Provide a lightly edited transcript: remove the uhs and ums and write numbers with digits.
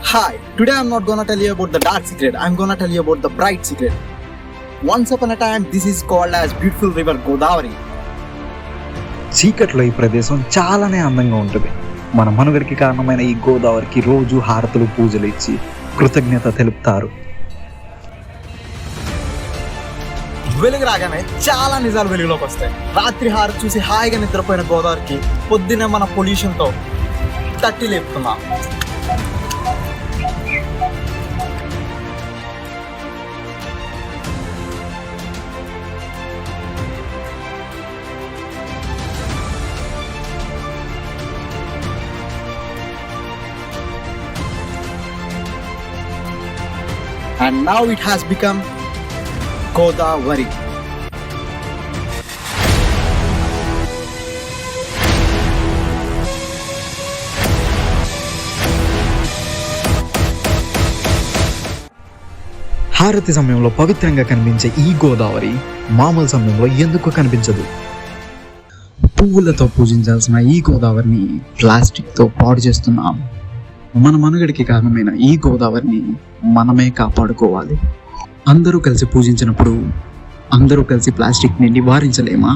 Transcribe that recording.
Hi, today I'm not gonna tell you about the dark secret, I'm gonna tell you about the bright secret. Once upon a time, this is called as beautiful river Godavari. చీకట్లో ఈ ప్రదేశం చాలానే అందంగా ఉంటుంది. మన మనుగడికి కారణమైన ఈ గోదావరికి రోజు హారతులు పూజలు ఇచ్చి కృతజ్ఞత తెలుపుతారు. వెలుగు రాగానే చాలా నిజాలు వెలుగులోకి వస్తాయి. రాత్రి హారతి చూసి హాయిగా నిద్రపోయిన గోదావరికి పొద్దున్నే మన పొల్యూషన్తో తట్టి లేపుతున్నాం. And now it has become Godavari. హారతి సమయంలో పవిత్రంగా కనిపించే ఈ గోదావరి మామూలు సమయంలో ఎందుకు కనిపించదు? పువ్వులతో పూజించాల్సిన ఈ గోదావరిని ప్లాస్టిక్తో పాడు చేస్తున్నాం. మన మనుగడికి కారణమైన ఈ గోదావరిని మనమే కాపాడుకోవాలి. అందరూ కలిసి పూజించినప్పుడు అందరూ కలిసి ప్లాస్టిక్ని నివారించలేమా?